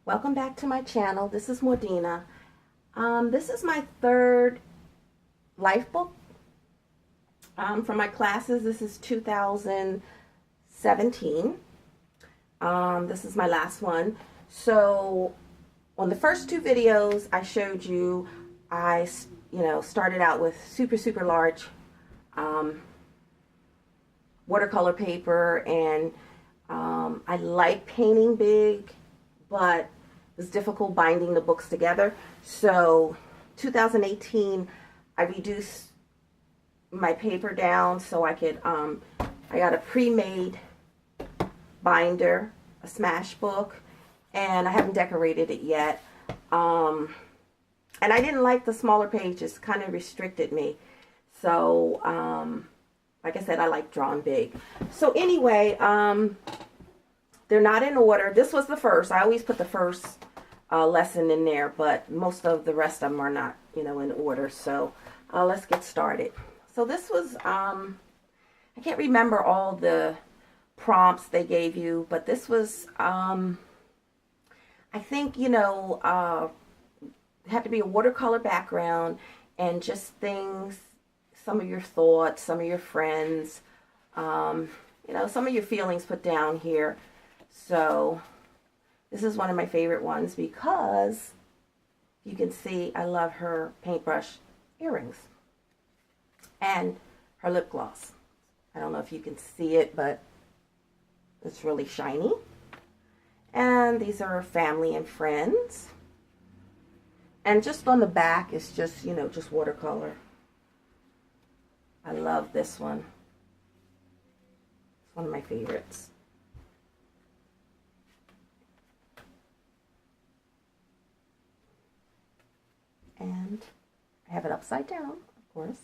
Welcome back to my channel. This is Mordina. This is my third life book from my classes. This is 2017. This is my last one. So on the first two videos I showed you, I started out with super large watercolor paper, and I like painting big, but it's difficult binding the books together. So 2018 I reduced my paper down so I could I got a pre-made binder, a smash book, and I haven't decorated it yet. And I didn't like the smaller pages, kind of restricted me. So like I said, I like drawing big. So anyway, they're not in order. This was the first. I always put the first lesson in there, but most of the rest of them are not, in order. So let's get started. So this was, I can't remember all the prompts they gave you, but this was, I think, it had to be a watercolor background and just things, some of your thoughts, some of your friends, some of your feelings put down here. So this is one of my favorite ones because you can see I love her paintbrush earrings and her lip gloss. I don't know if you can see it, but it's really shiny. And these are her family and friends. And just on the back is just, just watercolor. I love this one. It's one of my favorites. And I have it upside down, of course.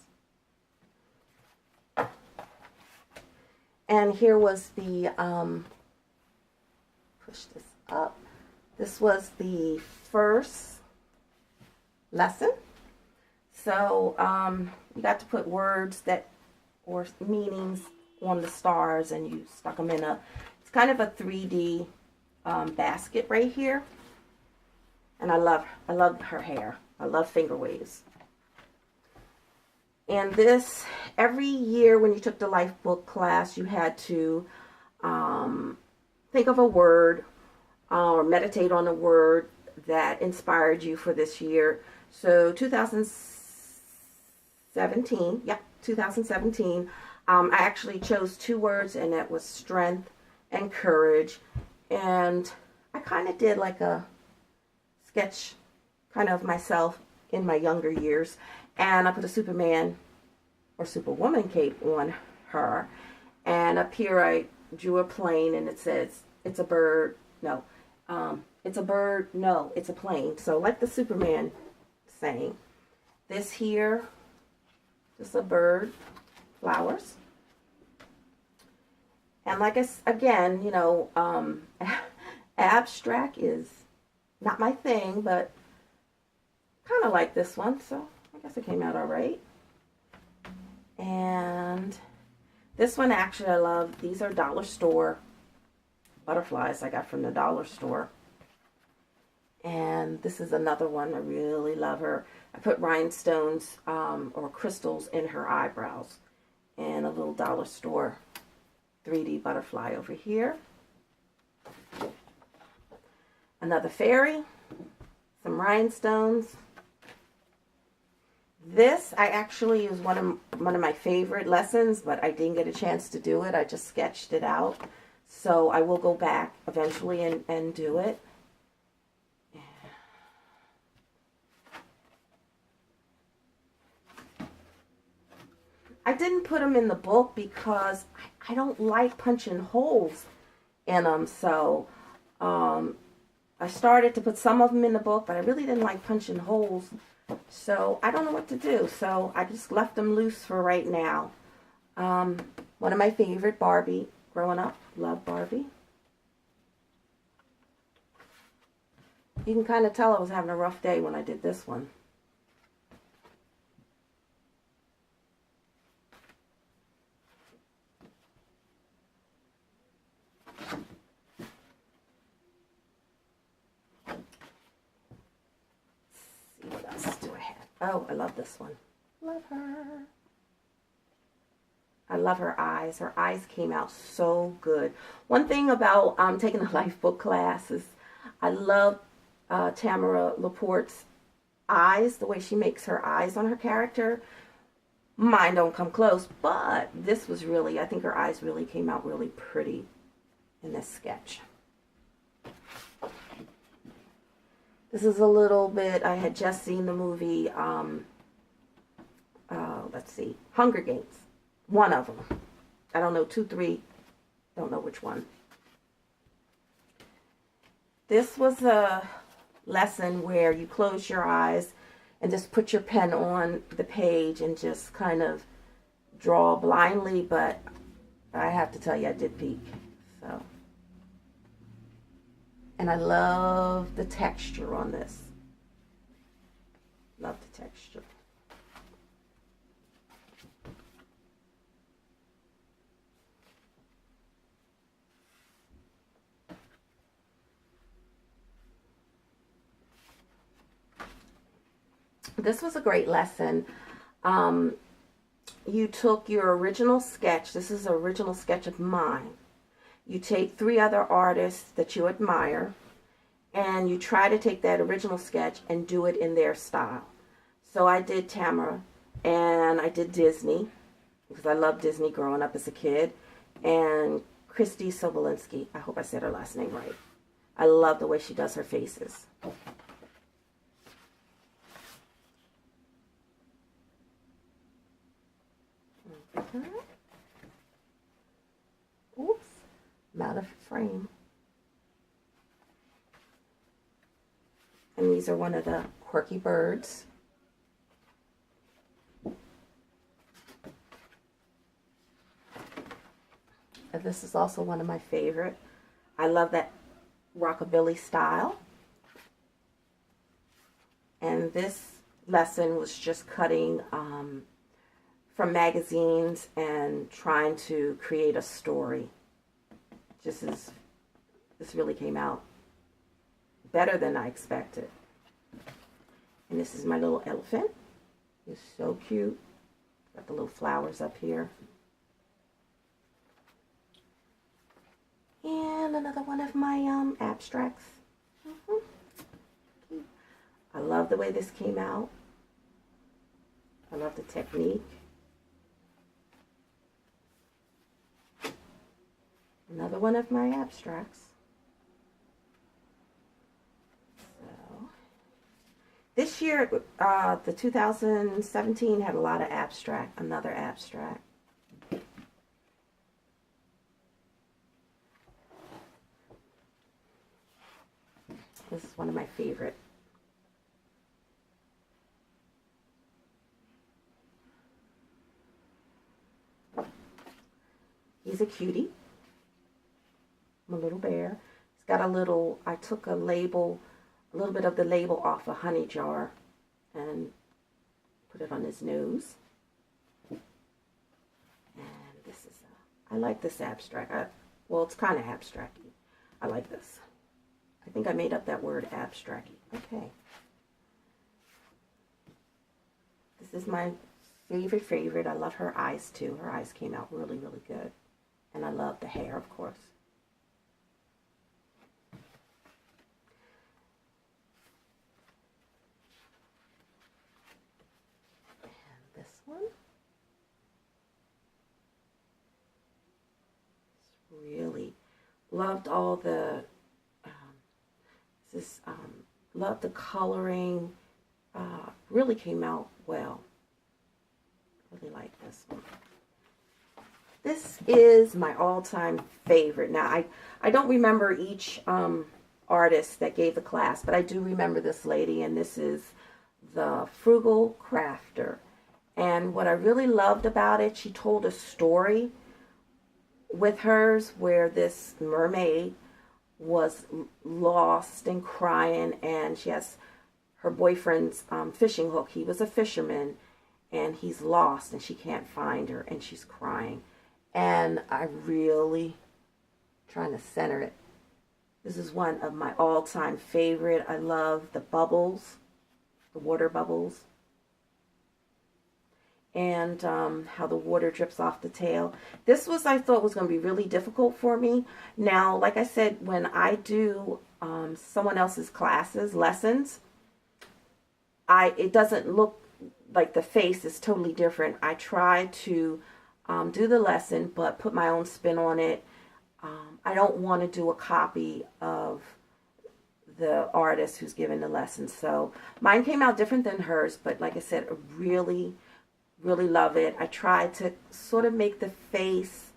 And here was the, push this up. This was the first lesson. So you got to put words or meanings on the stars, and you stuck them in it's kind of a 3D basket right here. And I love her hair. I love finger waves. And this, every year when you took the life book class, you had to think of a word or meditate on a word that inspired you for this year. So 2017, yeah, 2017, I actually chose two words, and that was strength and courage. And I kind of did like a sketch kind of myself in my younger years, and I put a Superman or Superwoman cape on her, and up here I drew a plane, and it says it's a bird, no, it's a bird, no, it's a plane. So like the Superman saying, this here, just a bird, flowers. And like again, abstract is not my thing, but kind of like this one, so I guess it came out all right. And this one, actually, I love. These are dollar store butterflies I got from the dollar store. And this is another one. I really love her. I put rhinestones or crystals in her eyebrows, and a little dollar store 3D butterfly over here. Another fairy, some rhinestones. This I actually is one of my favorite lessons, but I didn't get a chance to do it. I just sketched it out. So I will go back eventually and do it. I didn't put them in the book because I don't like punching holes in them. So I started to put some of them in the book, but I really didn't like punching holes. So I don't know what to do. So I just left them loose for right now. One of my favorite, Barbie. Growing up, loved Barbie. You can kind of tell I was having a rough day when I did this one. Oh, I love this one. Love her. I love her eyes. Her eyes came out so good. One thing about taking a life book class is I love Tamara Laporte's eyes, the way she makes her eyes on her character. Mine don't come close, but this was really, I think her eyes really came out really pretty in this sketch. This is a little bit, I had just seen the movie, let's see, Hunger Games. One of them. I don't know, 2, 3, don't know which one. This was a lesson where you close your eyes and just put your pen on the page and just kind of draw blindly, but I have to tell you, I did peek. So, and I love the texture on this. Love the texture. This was a great lesson. You took your original sketch. This is an original sketch of mine. You take 3 other artists that you admire, and you try to take that original sketch and do it in their style. So I did Tamara, and I did Disney, because I loved Disney growing up as a kid, and Christy Sobolinski. I hope I said her last name right. I love the way she does her faces. Oops, I'm out of frame. And these are one of the quirky birds. And this is also one of my favorite. I love that rockabilly style. And this lesson was just cutting from magazines and trying to create a story. This really came out better than I expected. And this is my little elephant. He's so cute. Got the little flowers up here. And another one of my abstracts. I love the way this came out. I love the technique. Another one of my abstracts. So, this year, the 2017 had a lot of abstract. Another abstract. This is one of my favorite. He's a cutie. A little bear. He's got a little, I took a label, a little bit of the label off a honey jar and put it on his nose. And this is, I like this abstract. Well, it's kind of abstract-y. I like this. I think I made up that word, abstract-y. Okay. This is my favorite. I love her eyes too. Her eyes came out really, really good. And I love the hair, of course. Really loved all the loved the coloring. Really came out well. Really like this one. This is my all-time favorite. Now I don't remember each artist that gave the class, but I do remember this lady, and this is the Frugal Crafter. And what I really loved about it, she told a story with hers where this mermaid was lost and crying, and she has her boyfriend's fishing hook. He was a fisherman, and he's lost, and she can't find her, and she's crying. And I really trying to center it. This is one of my all-time favorite. I love the bubbles, the water bubbles. and how the water drips off the tail. This was, I thought, was going to be really difficult for me. Now, like I said, when I do someone else's lessons, it doesn't look like the face is totally different. I try to do the lesson, but put my own spin on it. I don't want to do a copy of the artist who's giving the lesson. So mine came out different than hers, but like I said, I really love it. I tried to sort of make the face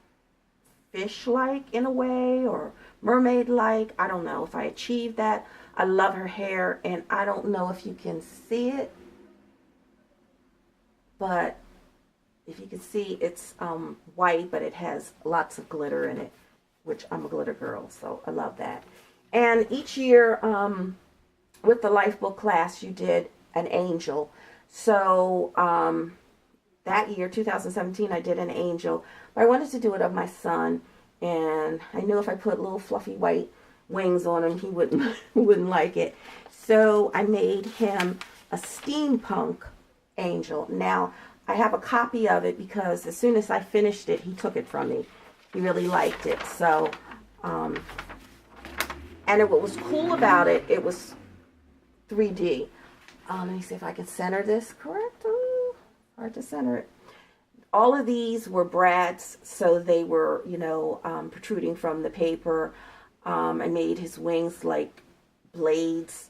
fish-like in a way, or mermaid-like. I don't know if I achieved that. I love her hair, and I don't know if you can see it, but if you can see, it's white, but it has lots of glitter in it, which I'm a glitter girl, so I love that. And each year with the Life Book class, you did an angel. So that year, 2017, I did an angel. But I wanted to do it of my son, and I knew if I put little fluffy white wings on him, he wouldn't like it. So I made him a steampunk angel. Now, I have a copy of it because as soon as I finished it, he took it from me. He really liked it. So, and what was cool about it, it was 3D. Let me see if I can center this correct. Hard to center it. All of these were brads, so they were, you know, protruding from the paper. I made his wings like blades,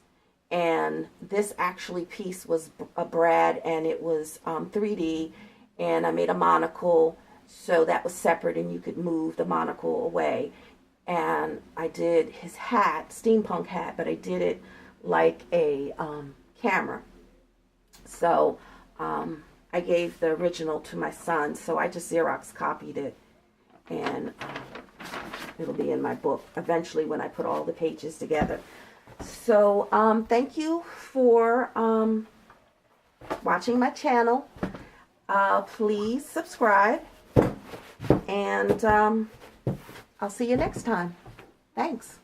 and this actually piece was a brad, and it was 3D, and I made a monocle, so that was separate, and you could move the monocle away. And I did his hat, steampunk hat, but I did it like a camera. So I gave the original to my son, so I just Xerox copied it, and it'll be in my book eventually when I put all the pages together. So thank you for watching my channel. Please subscribe, and I'll see you next time. Thanks.